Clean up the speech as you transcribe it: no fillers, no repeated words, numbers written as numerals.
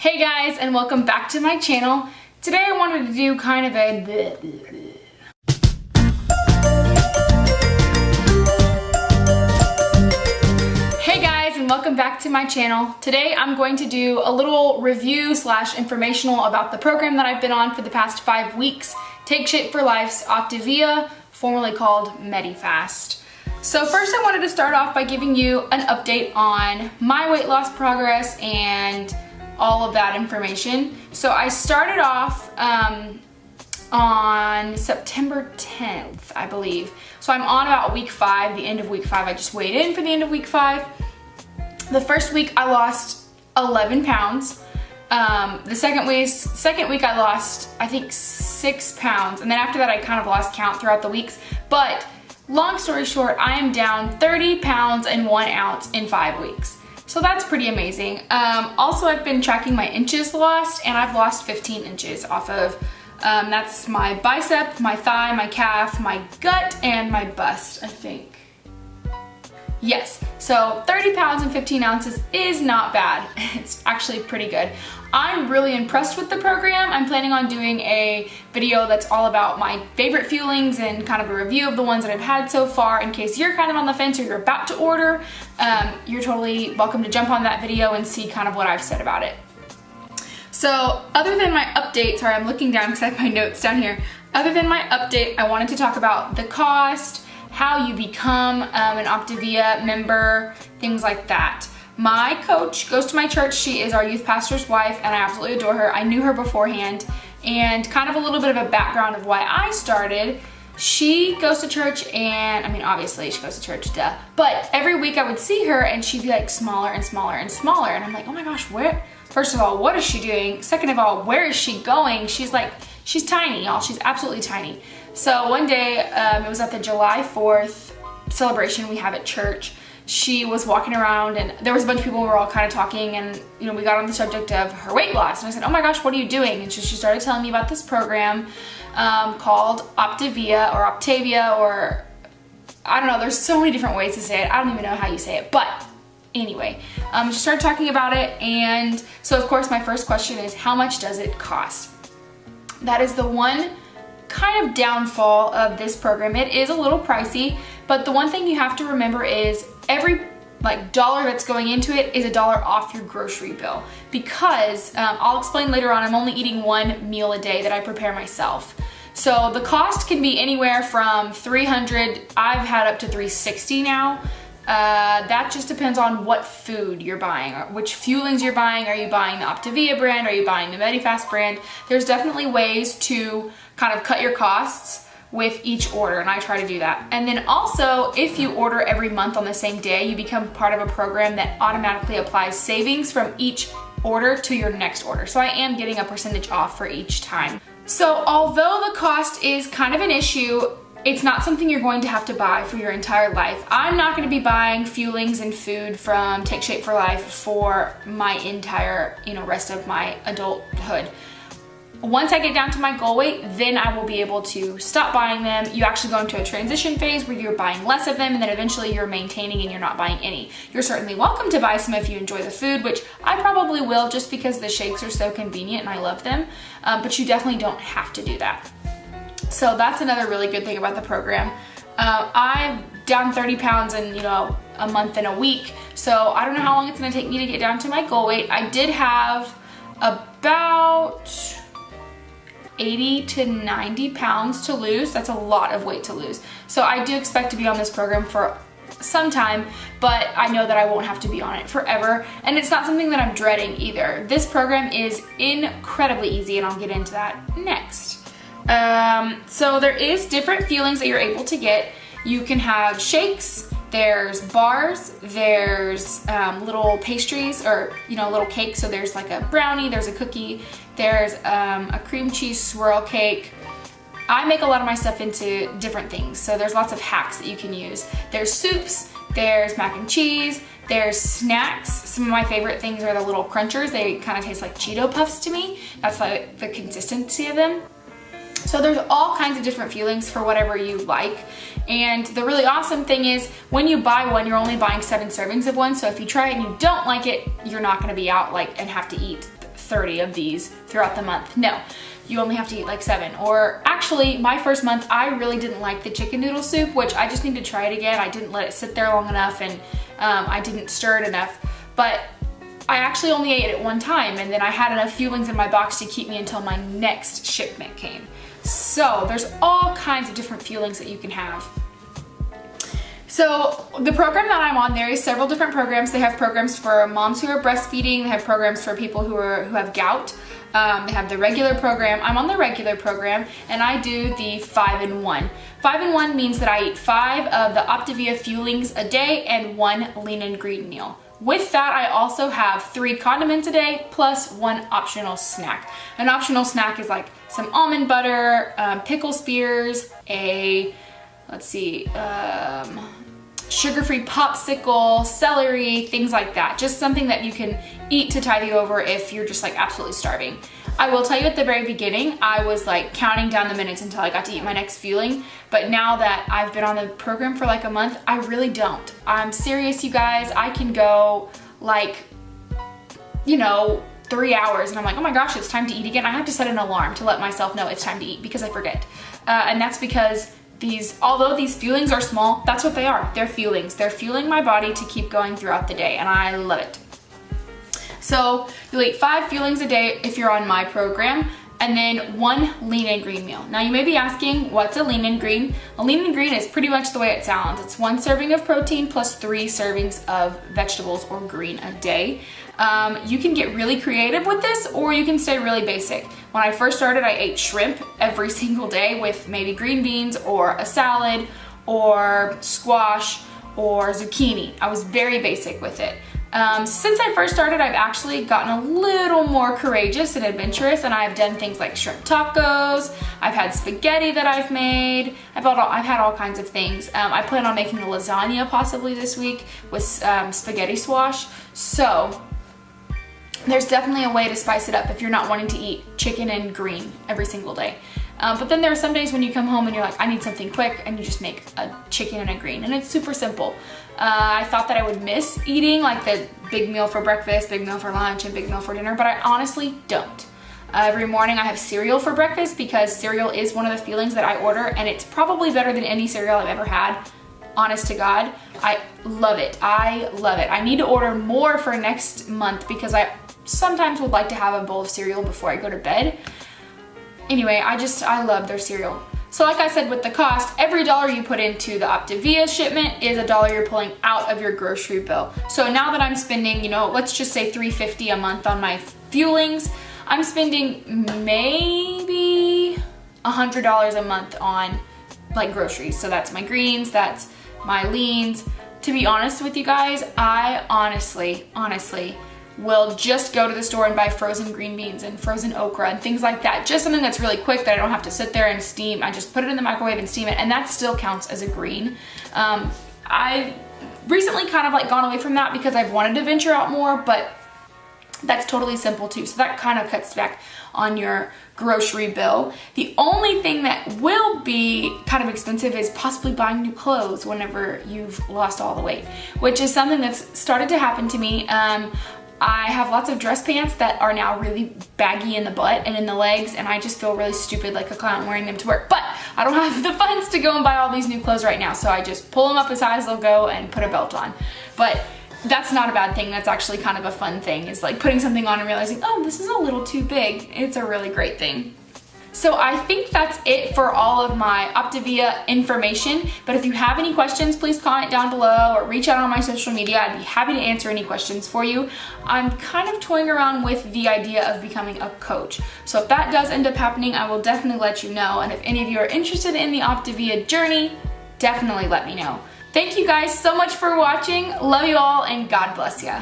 Hey guys, and welcome back to my channel. Today I wanted to do kind of a Hey guys, and welcome back to my channel. Today I'm going to do a little review / informational about the program that I've been on for the past 5 weeks, Takeshape for Life's Optavia, formerly called Medifast. So first I wanted to start off by giving you an update on my weight loss progress and all of that information. So I started off on September 10th, I believe. So I'm on about week 5, the end of week 5. I just weighed in for the end of week 5. The first week I lost 11 pounds. The second week I lost, I think, 6 pounds. And then after that I kind of lost count throughout the weeks. But long story short, I am down 30 pounds and 1 ounce in 5 weeks. So that's pretty amazing. Also, I've been tracking my inches lost, and I've lost 15 inches off of, that's my bicep, my thigh, my calf, my gut, and my bust, I think. Yes, so 30 pounds and 15 ounces is not bad. It's actually pretty good. I'm really impressed with the program. I'm planning on doing a video that's all about my favorite fuelings and kind of a review of the ones that I've had so far. In case you're kind of on the fence or you're about to order, you're totally welcome to jump on that video and see kind of what I've said about it. So other than my update, sorry, I'm looking down because I have my notes down here. Other than my update, I wanted to talk about the cost, how you become an Optavia member, things like that. My coach goes to my church. She is our youth pastor's wife, and I absolutely adore her. I knew her beforehand, and kind of a little bit of a background of why I started. She goes to church, and I mean, obviously she goes to church, duh. But every week I would see her, and she'd be like smaller and smaller and smaller, and I'm like, oh my gosh, where? First of all, what is she doing? Second of all, where is she going? She's tiny, y'all. She's absolutely tiny. So one day, it was at the July 4th celebration we have at church. She was walking around, and there was a bunch of people, and we were all kind of talking, and you know, we got on the subject of her weight loss, and I said, oh my gosh, what are you doing? And she started telling me about this program called Optavia or Optavia, or I don't know, there's so many different ways to say it. I don't even know how you say it, but anyway, she started talking about it, and so of course my first question is, how much does it cost? That is the one kind of downfall of this program. It is a little pricey, but the one thing you have to remember is every dollar that's going into it is $1 off your grocery bill, because I'll explain later on, I'm only eating 1 meal a day that I prepare myself. So the cost can be anywhere from $300, I've had up to $360 now. That just depends on what food you're buying, or which fuelings you're buying. Are you buying the Optavia brand? Are you buying the Medifast brand? There's definitely ways to kind of cut your costs with each order, and I try to do that. And then also, if you order every month on the same day, you become part of a program that automatically applies savings from each order to your next order. So I am getting a percentage off for each time. So although the cost is kind of an issue, it's not something you're going to have to buy for your entire life. I'm not going to be buying fuelings and food from Takeshape for Life for my entire, rest of my adulthood. Once I get down to my goal weight, then I will be able to stop buying them. You actually go into a transition phase where you're buying less of them, and then eventually you're maintaining and you're not buying any. You're certainly welcome to buy some if you enjoy the food, which I probably will, just because the shakes are so convenient and I love them, but you definitely don't have to do that. So that's another really good thing about the program. I'm down 30 pounds in, a month and a week, so I don't know how long it's gonna take me to get down to my goal weight. I did have about 80 to 90 pounds to lose. That's a lot of weight to lose. So I do expect to be on this program for some time, but I know that I won't have to be on it forever, and it's not something that I'm dreading either. This program is incredibly easy, and I'll get into that next. So there is different feelings that you're able to get. You can have shakes, there's bars, there's little pastries, or little cakes. So there's like a brownie, there's a cookie, there's a cream cheese swirl cake. I make a lot of my stuff into different things, so there's lots of hacks that you can use. There's soups, there's mac and cheese, there's snacks. Some of my favorite things are the little crunchers. They kind of taste like Cheeto Puffs to me. That's like the consistency of them. So there's all kinds of different feelings for whatever you like. And the really awesome thing is, when you buy one, you're only buying 7 servings of one. So if you try it and you don't like it, you're not gonna be out and have to eat 30 of these throughout the month. No, you only have to eat like 7. Or actually, my first month, I really didn't like the chicken noodle soup, which I just need to try it again. I didn't let it sit there long enough, and I didn't stir it enough. But I actually only ate it one time, and then I had enough fuelings in my box to keep me until my next shipment came. So there's all kinds of different fuelings that you can have. So the program that I'm on, there is several different programs. They have programs for moms who are breastfeeding. They have programs for people who have gout. They have the regular program. I'm on the regular program, and I do the 5-in-1. 5-in-1 means that I eat 5 of the Optavia fuelings a day and 1 lean and green meal. With that, I also have 3 condiments a day plus 1 optional snack. An optional snack is like some almond butter, pickle spears, sugar-free popsicle, celery, things like that. Just something that you can eat to tide you over if you're just like absolutely starving. I will tell you at the very beginning, I was like counting down the minutes until I got to eat my next fueling. But now that I've been on the program for like a month, I really don't. I'm serious, you guys. I can go like, 3 hours and I'm like, oh my gosh, it's time to eat again. I have to set an alarm to let myself know it's time to eat because I forget. And that's because although these fuelings are small, that's what they are. They're fuelings. They're fueling my body to keep going throughout the day, and I love it. So you'll eat 5 fuelings a day if you're on my program, and then 1 lean and green meal. Now you may be asking, what's a lean and green? A lean and green is pretty much the way it sounds. It's 1 serving of protein plus 3 servings of vegetables or green a day. You can get really creative with this, or you can stay really basic. When I first started, I ate shrimp every single day with maybe green beans or a salad or squash or zucchini. I was very basic with it. Since I first started, I've actually gotten a little more courageous and adventurous, and I've done things like shrimp tacos. I've had spaghetti that I've made. I've had all kinds of things. I plan on making a lasagna possibly this week with spaghetti squash. So there's definitely a way to spice it up if you're not wanting to eat chicken and green every single day. But then there are some days when you come home and you're like, I need something quick, and you just make a chicken and a green, and it's super simple. I thought that I would miss eating like the big meal for breakfast, big meal for lunch, and big meal for dinner, but I honestly don't. Every morning I have cereal for breakfast because cereal is one of the fuelings that I order, and it's probably better than any cereal I've ever had. Honest to God, I love it. I love it. I need to order more for next month because I sometimes would like to have a bowl of cereal before I go to bed. Anyway, I love their cereal. So like I said, with the cost, every $1 you put into the Optavia shipment is $1 you're pulling out of your grocery bill. So now that I'm spending, let's just say $3.50 a month on my fuelings, I'm spending maybe $100 a month on like groceries. So that's my greens, that's my leans. To be honest with you guys, I honestly will just go to the store and buy frozen green beans and frozen okra and things like that. Just something that's really quick that I don't have to sit there and steam. I just put it in the microwave and steam it, and that still counts as a green. I've recently kind of like gone away from that because I've wanted to venture out more, but that's totally simple too. So that kind of cuts back on your grocery bill. The only thing that will be kind of expensive is possibly buying new clothes whenever you've lost all the weight, which is something that's started to happen to me. I have lots of dress pants that are now really baggy in the butt and in the legs, and I just feel really stupid like a clown wearing them to work. But I don't have the funds to go and buy all these new clothes right now, so I just pull them up as high as they'll go and put a belt on. But that's not a bad thing. That's actually kind of a fun thing, is like putting something on and realizing, oh, this is a little too big. It's a really great thing. So I think that's it for all of my Optavia information. But if you have any questions, please comment down below or reach out on my social media. I'd be happy to answer any questions for you. I'm kind of toying around with the idea of becoming a coach. So if that does end up happening, I will definitely let you know. And if any of you are interested in the Optavia journey, definitely let me know. Thank you guys so much for watching. Love you all, and God bless ya.